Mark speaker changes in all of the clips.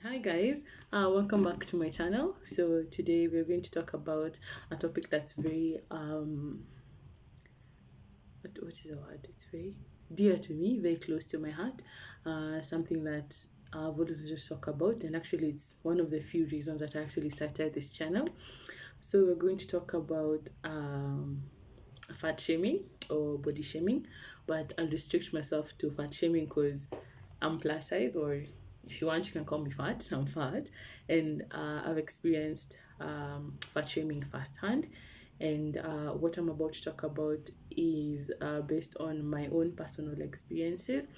Speaker 1: Hi guys, welcome back to my channel. So today we're going to talk about a topic that's very what is the word? It's very dear to me, very close to my heart. Something that I've always just talk about, and actually it's one of the few reasons that I actually started this channel. So we're going to talk about fat shaming or body shaming, but I'll restrict myself to fat shaming because I'm plus size, or if you want, you can call me fat. I'm fat, and I've experienced fat shaming firsthand. And what I'm about to talk about is based on my own personal experiences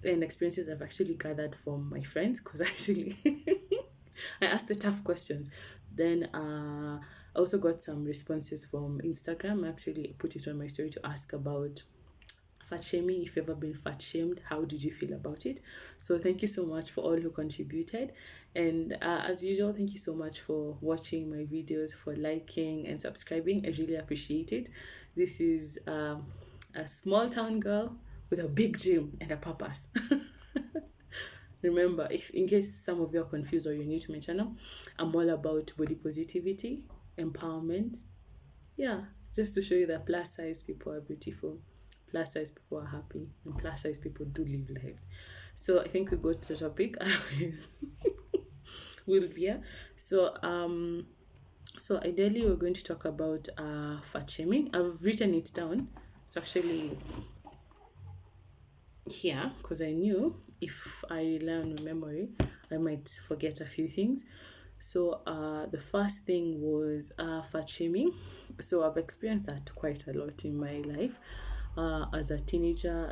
Speaker 1: and experiences I've actually gathered from my friends because actually I asked the tough questions. Then I also got some responses from Instagram. I actually put it on my story to ask about fat shaming. If you've ever been fat shamed, how did you feel about it? So thank you so much for all who contributed. And as usual, thank you so much for watching my videos, for liking and subscribing. I really appreciate it. This is a small town girl with a big dream and a purpose. Remember, if in case some of you are confused or you're new to my channel, I'm all about body positivity, empowerment. Yeah, just to show you that plus size people are beautiful, plus size people are happy, and plus size people do live lives. So I think we go to the topic. Otherwise, we'll be here. So so ideally we're going to talk about fat shaming. I've written it down. It's actually here because I knew if I rely on my memory, I might forget a few things. So the first thing was fat shaming. So I've experienced that quite a lot in my life, as a teenager,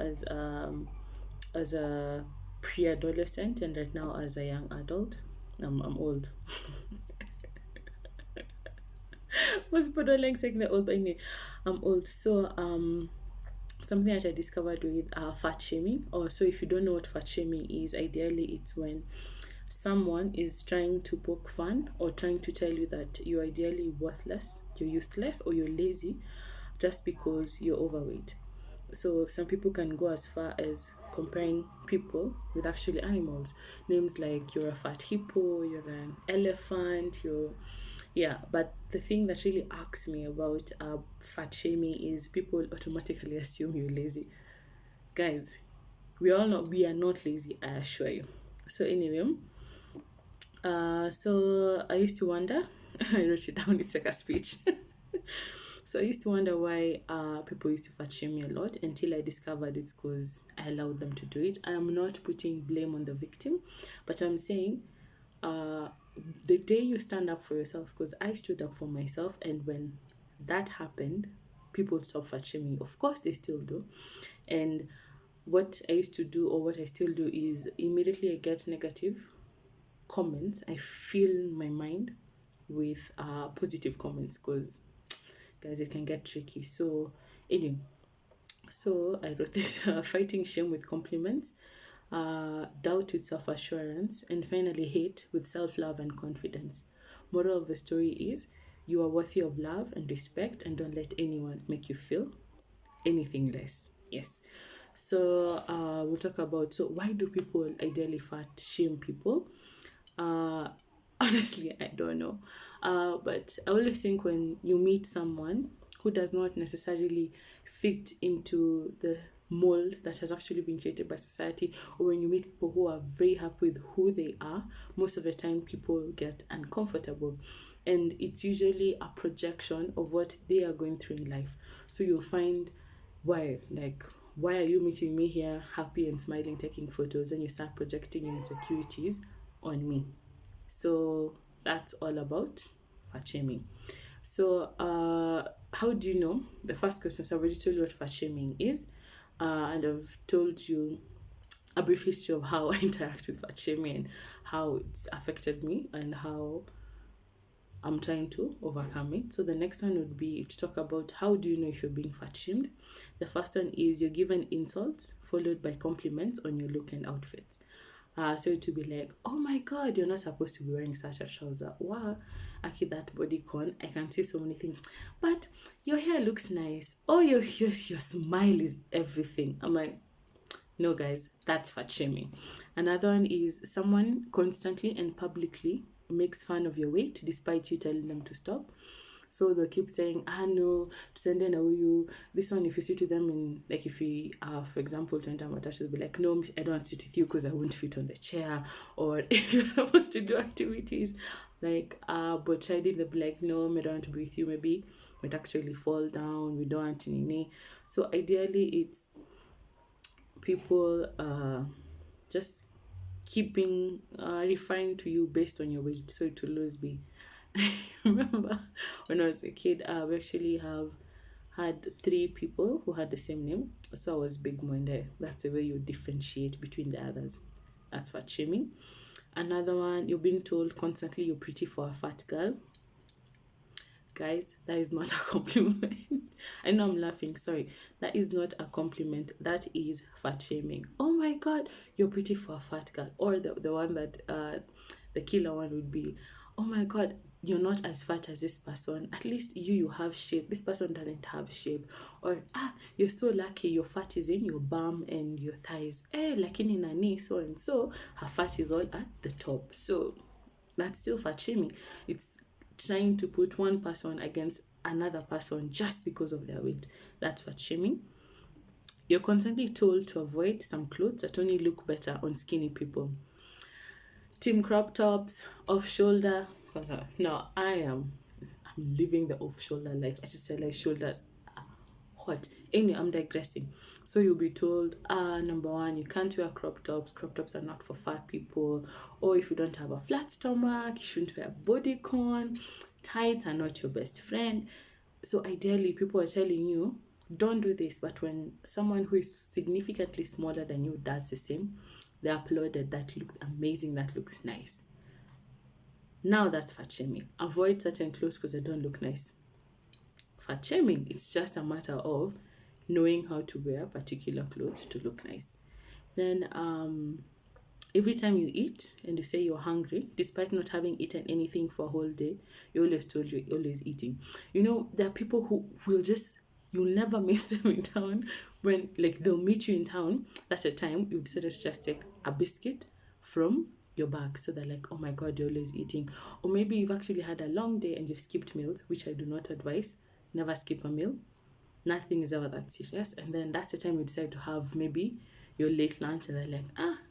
Speaker 1: as a pre-adolescent, and right now as a young adult. I'm old. Most people don't like saying they're old, but anyway, I'm old. So something that I discovered with fat shaming. Or so if you don't know what fat shaming is, ideally it's when someone is trying to poke fun or trying to tell you that you're ideally worthless, you're useless, or you're lazy just because you're overweight. So some people can go as far as comparing people with actually animals. Names like you're a fat hippo, you're an elephant, you're yeah. But the thing that really irks me about fat shaming is people automatically assume you're lazy. Guys, we are not lazy, I assure you. So anyway, so I used to wonder, I wrote it down, it's like a speech. So I used to wonder why people used to fat shame me a lot until I discovered it's because I allowed them to do it. I am not putting blame on the victim, but I'm saying uh, the day you stand up for yourself, because I stood up for myself, and when that happened, people stopped fat shaming. Of course, they still do. And what I used to do, or what I still do, is immediately I get negative comments, I fill my mind with positive comments because, guys, it can get tricky. So, anyway, so I wrote this fighting shame with compliments, doubt with self assurance, and finally hate with self love and confidence. Moral of the story is you are worthy of love and respect, and don't let anyone make you feel anything less. Yes. So we'll talk about, so why do people ideally fat shame people? Uh, honestly, I don't know. But I always think when you meet someone who does not necessarily fit into the mold that has actually been created by society, or when you meet people who are very happy with who they are, most of the time people get uncomfortable. And it's usually a projection of what they are going through in life. So you'll find why are you meeting me here happy and smiling taking photos, and you start projecting your insecurities on me. So that's all about fat shaming. So how do you know? The first question, so I've already told you what fat shaming is, and I've told you a brief history of how I interact with fat shaming and how it's affected me and how I'm trying to overcome it. So the next one would be to talk about how do you know if you're being fat shamed. The first one is you're given insults followed by compliments on your look and outfits. So to be like, oh my god, you're not supposed to be wearing such a trouser. Wow, actually that body con, I can see so many things. But your hair looks nice. Oh, your smile is everything. I'm like, No, guys, that's fat shaming. Another one is someone constantly and publicly makes fun of your weight despite you telling them to stop. So they'll keep saying, no, send in you. This one, if you sit with them in, like, if we for example, to enter Matash, they'll be like, no, I don't want to sit with you because I won't fit on the chair. Or if you're supposed to do activities, like, but Shadi, they'll be like, no, I don't want to be with you. Maybe we'd actually fall down. We don't want to nini. So ideally, it's people just keeping referring to you based on your weight, so it will always be. Remember when I was a kid, we actually have had three people who had the same name, so I was Big Mwende. That's the way you differentiate between the others. That's fat shaming. Another one, you're being told constantly you're pretty for a fat girl. Guys, that is not a compliment. I know I'm laughing, sorry. That is not a compliment. That is fat shaming. Oh my god, you're pretty for a fat girl. Or the one that the killer one would be, oh my god, you're not as fat as this person. At least you have shape. This person doesn't have shape. Or you're so lucky your fat is in your bum and your thighs. Lakini nani so and so, her fat is all at the top. So that's still fat shaming. It's trying to put one person against another person just because of their weight. That's fat shaming. You're constantly told to avoid some clothes that only look better on skinny people. Team crop tops, off shoulder. No, I'm living the off shoulder life. I just say like shoulders hot. Anyway, I'm digressing. So you'll be told, number one, you can't wear crop tops. Crop tops are not for fat people. Or if you don't have a flat stomach, you shouldn't wear bodycon. Tights are not your best friend. So ideally, people are telling you, don't do this. But when someone who is significantly smaller than you does the same, they applauded. That looks amazing. That looks nice. Now that's fat shaming. Avoid certain clothes because they don't look nice. Fat shaming, it's just a matter of knowing how to wear particular clothes to look nice. Then every time you eat and you say you're hungry, despite not having eaten anything for a whole day, you always told you're always eating. You know, there are people who will just, you'll never miss them in town. When, like, they'll meet you in town, that's the time you decided to just take a biscuit from your bag. So they're like, oh my god, you're always eating. Or maybe you've actually had a long day and you've skipped meals, which I do not advise. Never skip a meal. Nothing is ever that serious. And then that's the time you decide to have maybe your late lunch and they're like,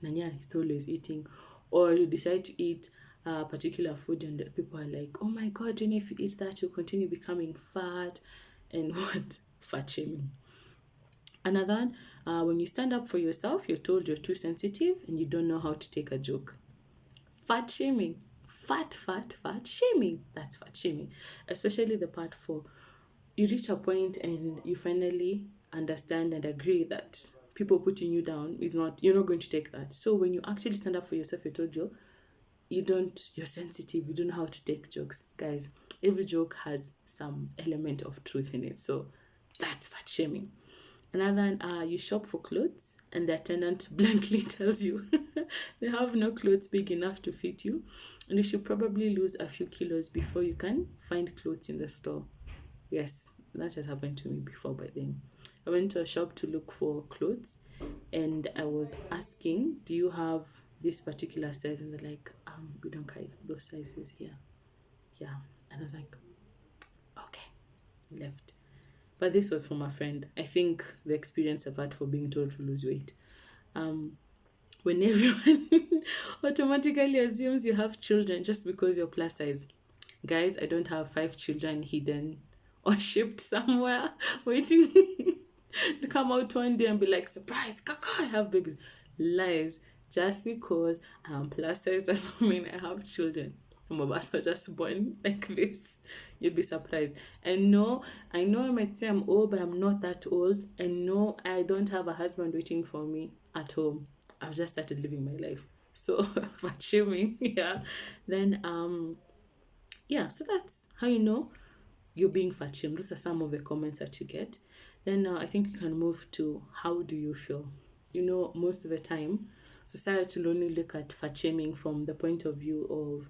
Speaker 1: Nanya is always eating. Or you decide to eat a particular food and people are like, oh my god, if you eat that, you'll continue becoming fat. And what? Fat shaming. Another one, when you stand up for yourself, you're told you're too sensitive and you don't know how to take a joke. Fat shaming. Fat shaming. That's fat shaming. Especially the part 4. You reach a point and you finally understand and agree that people putting you down is not, you're not going to take that. So when you actually stand up for yourself, you're sensitive, you don't know how to take jokes. Guys, every joke has some element of truth in it. So that's fat shaming. Another, you shop for clothes and the attendant blankly tells you they have no clothes big enough to fit you and you should probably lose a few kilos before you can find clothes in the store. Yes, that has happened to me before, but then I went to a shop to look for clothes and I was asking, do you have this particular size? And they're like, we don't carry those sizes here. Yeah. And I was like, okay, left. But this was from a friend. I think the experience apart for being told to lose weight. When everyone automatically assumes you have children just because you're plus size. Guys, I don't have 5 children hidden or shipped somewhere waiting to come out one day and be like, surprise, kaka, I have babies. Lies. Just because I'm plus size doesn't mean I have children. I'm about to just born like this. You'd be surprised. And no, I know I might say I'm old, but I'm not that old. And no, I don't have a husband waiting for me at home. I've just started living my life. So, fat shaming, yeah. Then, yeah, so that's how you know you're being fat shamed. Those are some of the comments that you get. Then I think you can move to how do you feel? You know, most of the time, society will only look at fat shaming from the point of view of,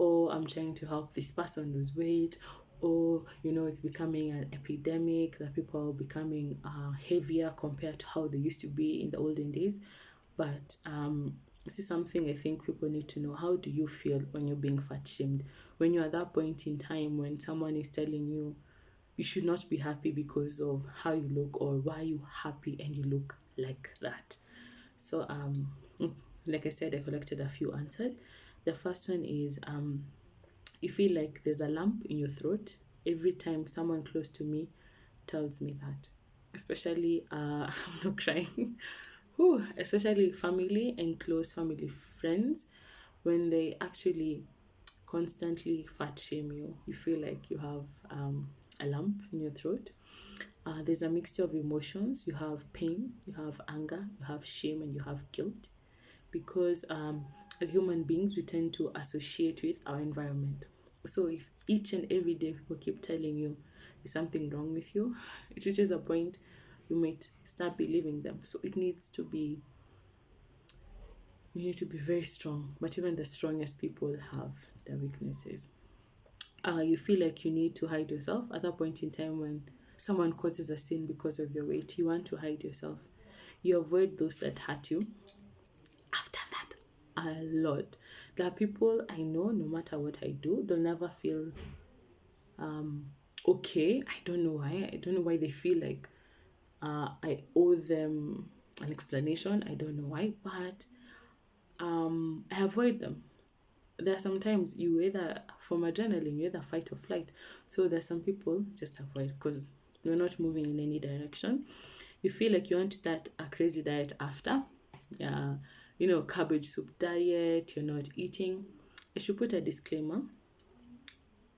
Speaker 1: oh, I'm trying to help this person lose weight, or it's becoming an epidemic, that people are becoming heavier compared to how they used to be in the olden days. But this is something I think people need to know. How do you feel when you're being fat shamed, when you're at that point in time when someone is telling you you should not be happy because of how you look, or why are you happy and you look like that? So like I said, I collected a few answers. The first one is you feel like there's a lump in your throat every time someone close to me tells me that. Especially, I'm not crying. Whew, especially family and close family friends, when they actually constantly fat shame you, you feel like you have a lump in your throat. There's a mixture of emotions. You have pain, you have anger, you have shame, and you have guilt, because as human beings we tend to associate with our environment. So if each and every day people keep telling you there's something wrong with you, it reaches a point you might start believing them. So you need to be very strong. But even the strongest people have their weaknesses. You feel like you need to hide yourself at that point in time when someone causes a sin because of your weight. You want to hide yourself. You avoid those that hurt you. I've done that a lot. There are people I know, no matter what I do, they'll never feel okay. I don't know why. I don't know why they feel like I owe them an explanation. I don't know why, but I avoid them. There are sometimes you either, from adrenaline, you either fight or flight. So there's some people just avoid because you're not moving in any direction. You feel like you want to start a crazy diet after. Yeah, cabbage soup diet, you're not eating. I should put a disclaimer.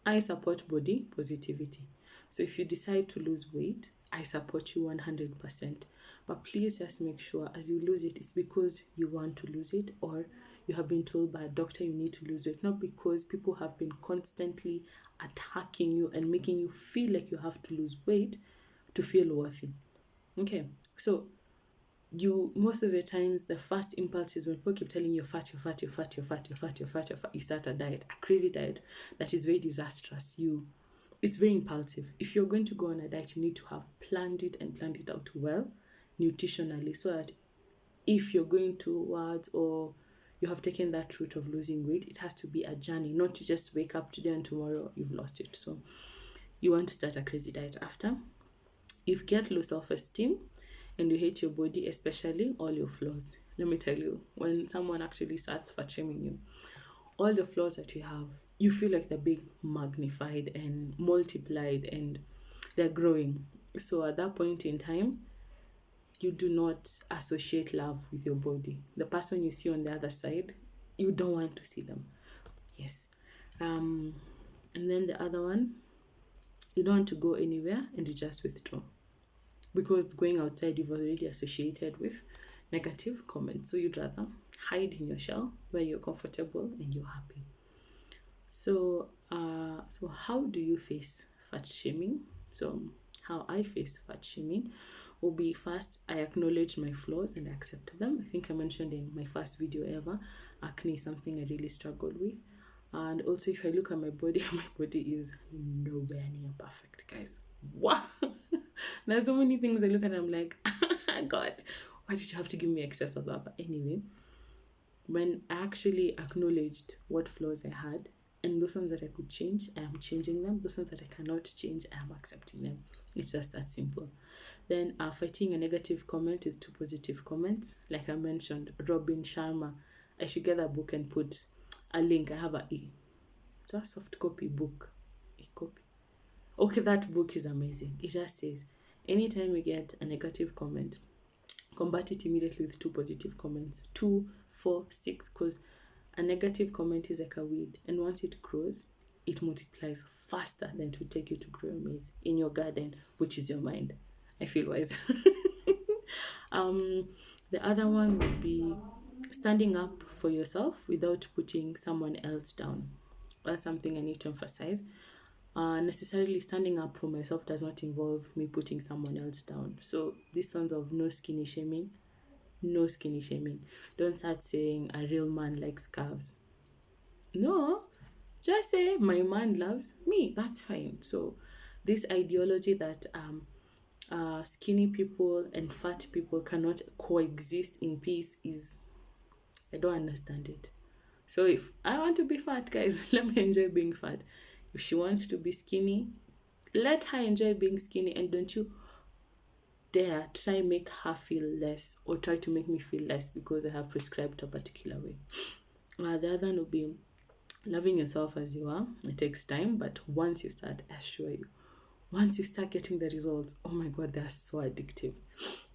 Speaker 1: I support body positivity. So if you decide to lose weight, I support you 100%. But please just make sure as you lose it, it's because you want to lose it, or you have been told by a doctor you need to lose weight, not because people have been constantly attacking you and making you feel like you have to lose weight to feel worthy. Okay, so you, most of the times the first impulse is when people keep telling you you're fat, you're fat, you're fat, you're fat, you're fat, you're fat, you're fat, you start a diet, a crazy diet that is very disastrous. It's very impulsive. If you're going to go on a diet, you need to have planned it and planned it out well, nutritionally, so that if you're going towards, or you have taken that route of losing weight, it has to be a journey, not to just wake up today and tomorrow you've lost it. So you want to start a crazy diet after. If you get low self-esteem and you hate your body, especially all your flaws. Let me tell you, when someone actually starts fat shaming you, all the flaws that you have, you feel like they're being magnified and multiplied and they're growing. So at that point in time, you do not associate love with your body. The person you see on the other side, you don't want to see them. Yes. And then the other one, you don't want to go anywhere and you just withdraw, because going outside you've already associated with negative comments. So you'd rather hide in your shell where you're comfortable and you're happy. So how do you face fat shaming? So how I face fat shaming will be, first, I acknowledge my flaws and I accept them. I think I mentioned in my first video ever, acne is something I really struggled with. And also, if I look at my body, my body is nowhere near perfect, guys. What? There's so many things I look at and I'm like, God, why did you have to give me excess of that? But anyway, when I actually acknowledged what flaws I had, and those ones that I could change, I am changing them. Those ones that I cannot change, I am accepting them. It's just that simple. Then fighting a negative comment with two positive comments. Like I mentioned, Robin Sharma. I should get a book and put a link. I have it's a soft copy book. A copy. Okay, that book is amazing. It just says, anytime we get a negative comment, combat it immediately with two positive comments. 2, 4, 6, because a negative comment is like a weed, and once it grows, it multiplies faster than it would take you to grow a maize in your garden, which is your mind. I feel wise. The other one would be standing up for yourself without putting someone else down. That's something I need to emphasize. Necessarily standing up for myself does not involve me putting someone else down. So these ones of no skinny shaming, no skinny shaming. Don't start saying a real man likes calves. No, Just say my man loves me. That's fine. So this ideology that skinny people and fat people cannot coexist in peace is, I don't understand it. So if I want to be fat, guys, let me enjoy being fat. If she wants to be skinny, let her enjoy being skinny, and don't you dare try and make her feel less or try to make me feel less because I have prescribed a particular way. The other one would be loving yourself as you are. It takes time, but once you start, I assure you, once you start getting the results, oh my god, they're so addictive.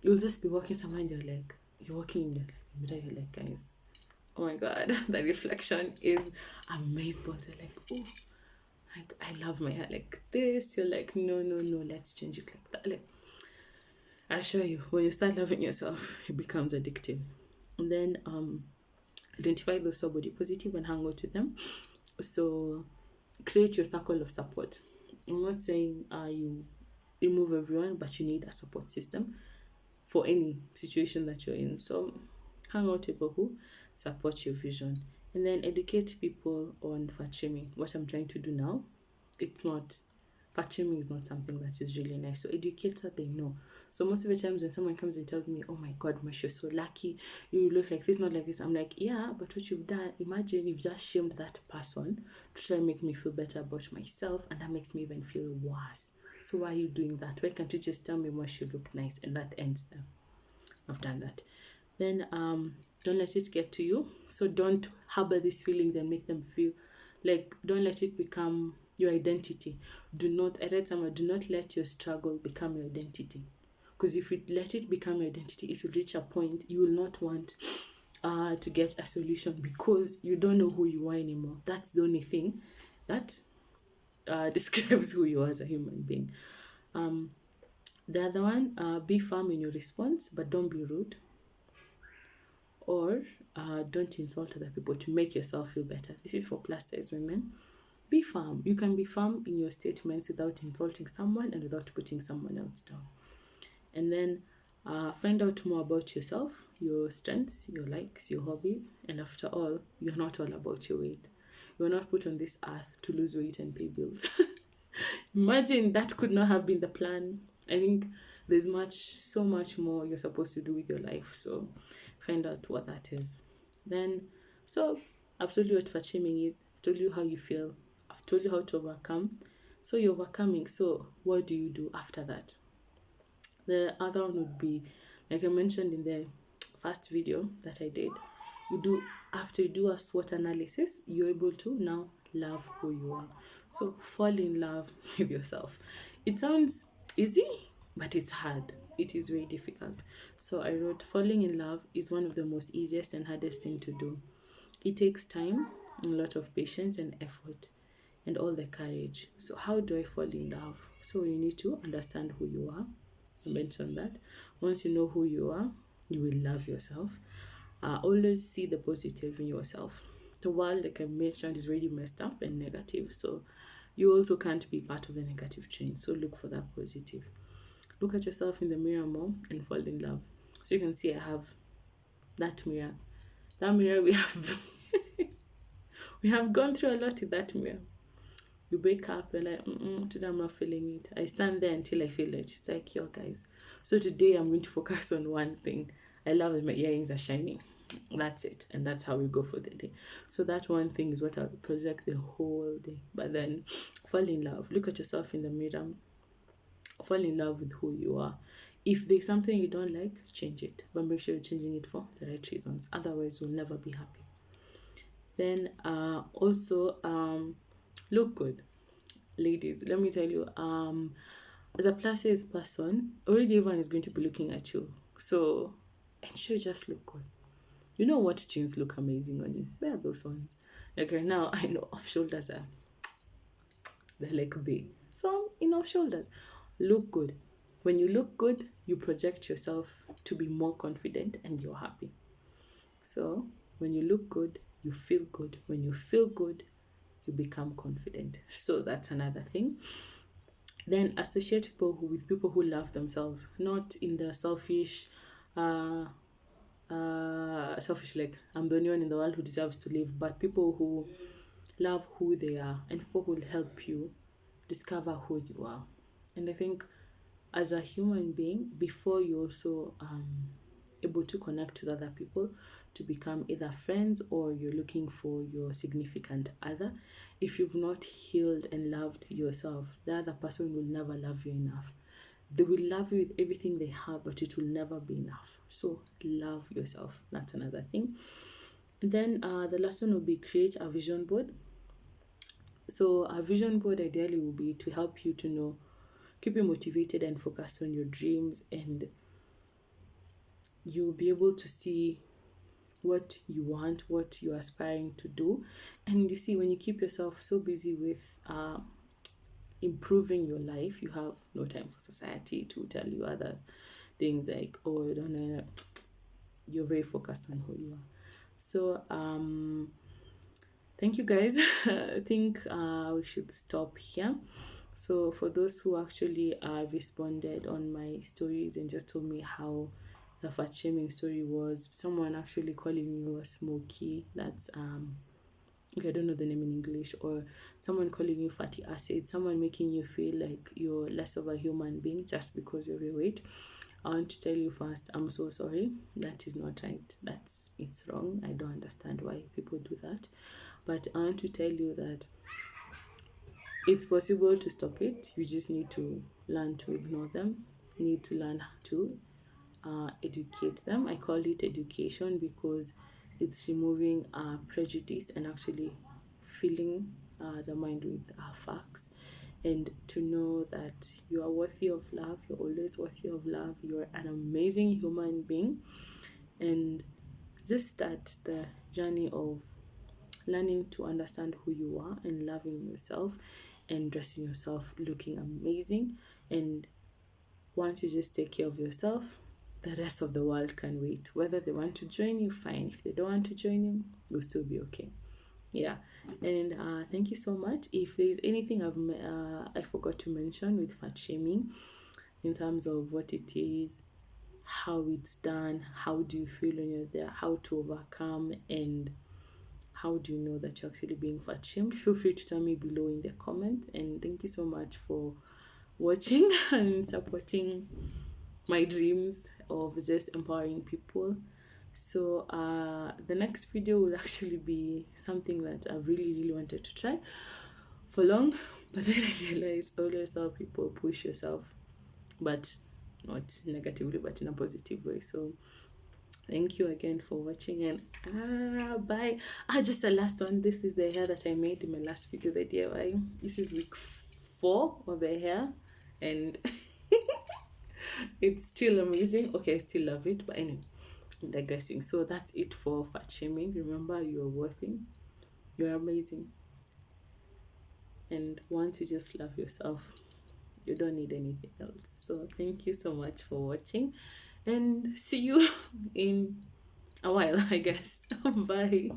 Speaker 1: You'll just be walking somewhere and you're walking in the mirror, you're like, guys, oh my god, the reflection is amazing. You're like, oh, like I love my hair like this. You're like, no, no, no, let's change it like that. Like, I assure you, when you start loving yourself, it becomes addictive. And then identify those who are body positive and hang out with them. So create your circle of support. I'm not saying you remove everyone, but you need a support system for any situation that you're in. So hang out with people who support your vision. And then educate people on fat shaming. What I'm trying to do now, it's not, fat shaming is not something that is really nice. So educate so they know. So most of the times when someone comes and tells me, oh my god, Mash, you're so lucky, you look like this, not like this, I'm like, yeah, but what you've done, imagine you've just shamed that person to try and make me feel better about myself, and that makes me even feel worse. So why are you doing that? Why can't you just tell me, Mash, you look nice? And that ends there. I've done that. Then don't let it get to you. So don't harbor these feelings and make them feel like, don't let it become your identity. Do not, I read somewhere, do not let your struggle become your identity. Because if you let it become your identity, it will reach a point you will not want to get a solution because you don't know who you are anymore. That's the only thing that describes who you are as a human being. The other one, be firm in your response, but don't be rude. Or don't insult other people to make yourself feel better. This is for plus size women. Be firm. You can be firm in your statements without insulting someone and without putting someone else down. And then find out more about yourself, your strengths, your likes, your hobbies. And after all, you're not all about your weight. You're not put on this earth to lose weight and pay bills. Imagine that could not have been the plan. I think there's so much more you're supposed to do with your life. So find out what that is. Then, so I've told you what fat shaming is, I've told you how you feel, I've told you how to overcome. So you're overcoming. So what do you do after that? The other one would be, like I mentioned in the first video that I did, after you do a SWOT analysis, you're able to now love who you are. So fall in love with yourself. It sounds easy, but it's hard. It is very difficult. So I wrote, falling in love is one of the most easiest and hardest thing to do. It takes time, a lot of patience and effort, and all the courage. So how do I fall in love? So you need to understand who you are. I mentioned that. Once you know who you are, you will love yourself. Always see the positive in yourself. The world, like I mentioned, is really messed up and negative. So you also can't be part of the negative change. So look for that positive. Look at yourself in the mirror more and fall in love. So you can see I have that mirror. That mirror we have gone through a lot with that mirror. You wake up, you're like, today I'm not feeling it. I stand there until I feel it. It's like, yo, guys. So today I'm going to focus on one thing. I love that my earrings are shining. That's it. And that's how we go for the day. So that one thing is what I'll project the whole day. But then fall in love. Look at yourself in the mirror. Fall in love with who you are. If there's something you don't like, change it. But make sure you're changing it for the right reasons. Otherwise, you'll never be happy. Then also look good. Ladies, let me tell you, as a plus size person, already everyone is going to be looking at you. So ensure you just look good. You know what jeans look amazing on you? Where are those ones? Like right now, I know off shoulders they're like big. So off shoulders. Look good. When you look good, you project yourself to be more confident and you're happy. So when you look good, you feel good. When you feel good, you become confident. So that's another thing. Then associate people with people who love themselves, not in the selfish, like I'm the only one in the world who deserves to live, but people who love who they are, and people will help you discover who you are. And I think as a human being, before you also able to connect with other people to become either friends or you're looking for your significant other, if you've not healed and loved yourself, the other person will never love you enough. They will love you with everything they have, but it will never be enough. So love yourself. That's another thing. And then the last one will be create a vision board. So a vision board ideally will be to help you to know, keep you motivated and focused on your dreams, and you'll be able to see what you want, what you're aspiring to do. And you see, when you keep yourself so busy with improving your life, you have no time for society to tell you other things like, oh, I don't know. You're very focused on who you are. So thank you guys. I think we should stop here. So for those who actually responded on my stories and just told me how the fat shaming story was, someone actually calling you a smoky, that's okay, I don't know the name in English, or someone calling you fatty acid, someone making you feel like you're less of a human being just because of your weight. I want to tell you first, I'm so sorry. That is not right. It's wrong. I don't understand why people do that. But I want to tell you that it's possible to stop it. You just need to learn to ignore them. You need to learn to educate them. I call it education because it's removing prejudice and actually filling the mind with facts, and to know that you are worthy of love. You're always worthy of love. You're an amazing human being, and just start the journey of learning to understand who you are and loving yourself and dressing yourself looking amazing. And once you just take care of yourself, the rest of the world can wait. Whether they want to join you, fine. If they don't want to join you, you'll still be okay. Yeah. And thank you so much. If there's anything I forgot to mention with fat shaming, in terms of what it is, how it's done, how do you feel when you're there, how to overcome, and how do you know that you're actually being fat shamed, feel free to tell me below in the comments. And thank you so much for watching and supporting my dreams of just empowering people. So the next video will actually be something that I really wanted to try for long, but then I realized always tell people push yourself, but not negatively, but in a positive way. So thank you again for watching, and bye. Just the last one. This is the hair that I made in my last video, the DIY. This is week 4 of the hair, and it's still amazing. Okay, I still love it, but anyway, I'm digressing. So that's it for fat shaming. Remember, you're worthy, you're amazing, and once you just love yourself, you don't need anything else. So thank you so much for watching, and see you in a while, I guess. Bye.